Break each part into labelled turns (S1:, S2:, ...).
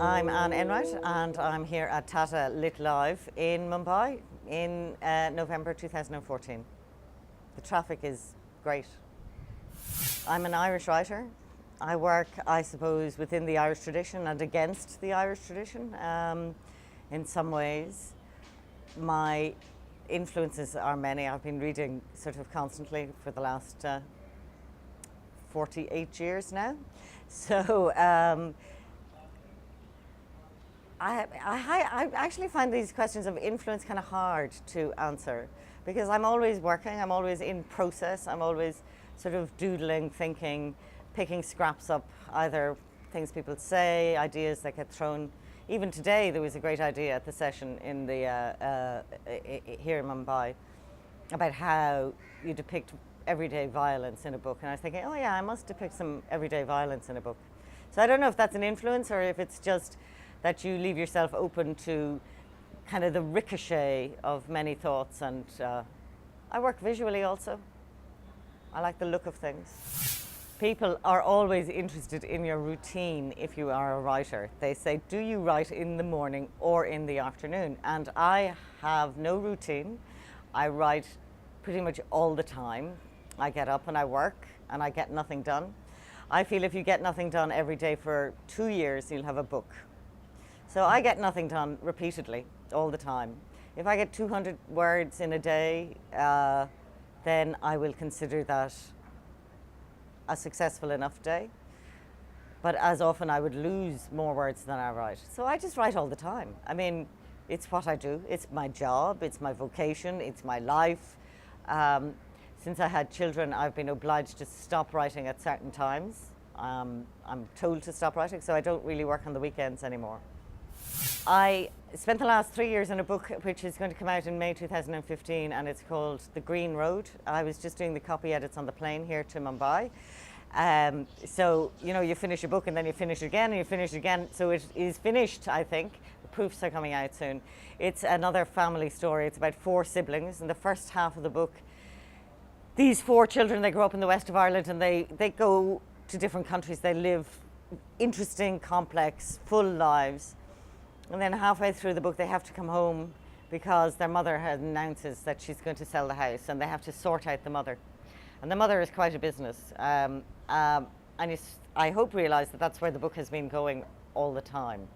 S1: I'm Anne Enright and I'm here at Tata Lit Live in Mumbai in November 2014. The traffic is great. I'm an Irish writer. I work, I suppose, within the Irish tradition and against the Irish tradition in some ways. My influences are many. I've been reading sort of constantly for the last 48 years now. So I actually find these questions of influence kind of hard to answer because I'm always working, I'm always in process, I'm always sort of doodling, thinking, picking scraps up, either things people say, ideas that get thrown. Even today there was a great idea at the session in the here in Mumbai about how you depict everyday violence in a book, and I was thinking, oh yeah, I must depict some everyday violence in a book. So I don't know if that's an influence or if it's just that you leave yourself open to kind of the ricochet of many thoughts. And I work visually also. I like the look of things. People are always interested in your routine if you are a writer. They say, do you write in the morning or in the afternoon? And I have no routine. I write pretty much all the time. I get up and I work and I get nothing done. I feel if you get nothing done every day for 2 years, you'll have a book. So I get nothing done repeatedly, all the time. If I get 200 words in a day, then I will consider that a successful enough day. But as often I would lose more words than I write. So I just write all the time. I mean, it's what I do. It's my job, it's my vocation, it's my life. Since I had children, I've been obliged to stop writing at certain times. I'm told to stop writing, so I don't really work on the weekends anymore. I spent the last 3 years on a book which is going to come out in May 2015, and it's called The Green Road. I was just doing the copy edits on the plane here to Mumbai. So, you know, you finish a book and then you finish it again and you finish it again. So it is finished, I think. The proofs are coming out soon. It's another family story. It's about 4 siblings. In the first half of the book, these 4 children, they grow up in the west of Ireland and they go to different countries. They live interesting, complex, full lives. And then halfway through the book, they have to come home because their mother announces that she's going to sell the house, and they have to sort out the mother. And the mother is quite a business. And I hope realize that that's where the book has been going all the time.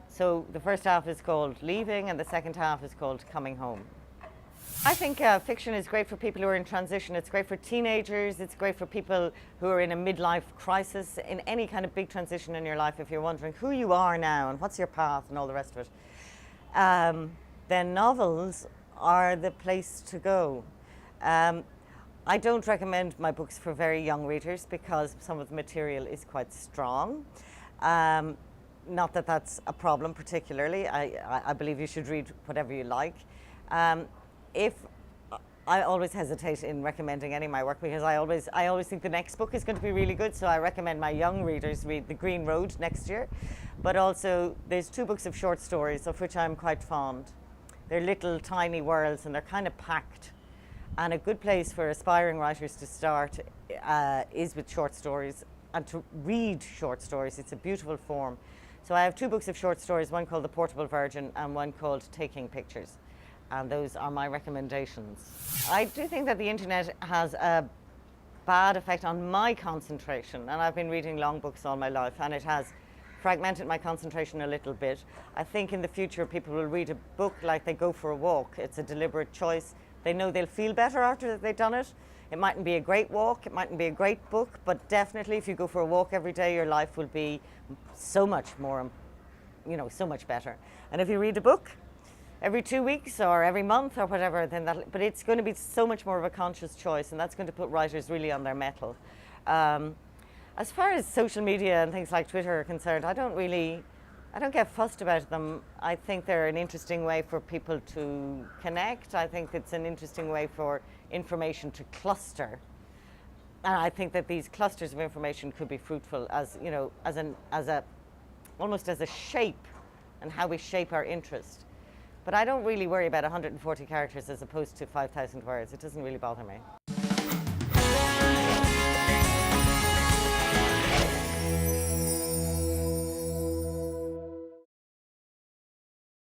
S1: So the first half is called Leaving, and the second half is called Coming Home. I think fiction is great for people who are in transition. It's great for teenagers. It's great for people who are in a midlife crisis, in any kind of big transition in your life. If you're wondering who you are now and what's your path and all the rest of it, then novels are the place to go. I don't recommend my books for very young readers because some of the material is quite strong. Not that that's a problem particularly. I believe you should read whatever you like. I always hesitate in recommending any of my work because I always think the next book is going to be really good, so I recommend my young readers read The Green Road next year. But also there's 2 books of short stories of which I'm quite fond. They're little tiny worlds and they're kind of packed. And a good place for aspiring writers to start is with short stories and to read short stories. It's a beautiful form. So I have 2 books of short stories, one called The Portable Virgin and one called Taking Pictures. And those are my recommendations. I do think that the internet has a bad effect on my concentration, and I've been reading long books all my life, and it has fragmented my concentration a little bit. I think in the future people will read a book like they go for a walk. It's a deliberate choice. They know they'll feel better after they've done it. It mightn't be a great walk, it mightn't be a great book, but definitely if you go for a walk every day, your life will be so much more, so much better. And if you read a book every 2 weeks or every month or whatever, then but it's going to be so much more of a conscious choice, and that's going to put writers really on their mettle. As far as social media and things like Twitter are concerned, I don't get fussed about them. I think they're an interesting way for people to connect. I think it's an interesting way for information to cluster. And I think that these clusters of information could be fruitful as, almost as a shape and how we shape our interest. But I don't really worry about 140 characters as opposed to 5,000 words. It doesn't really bother me.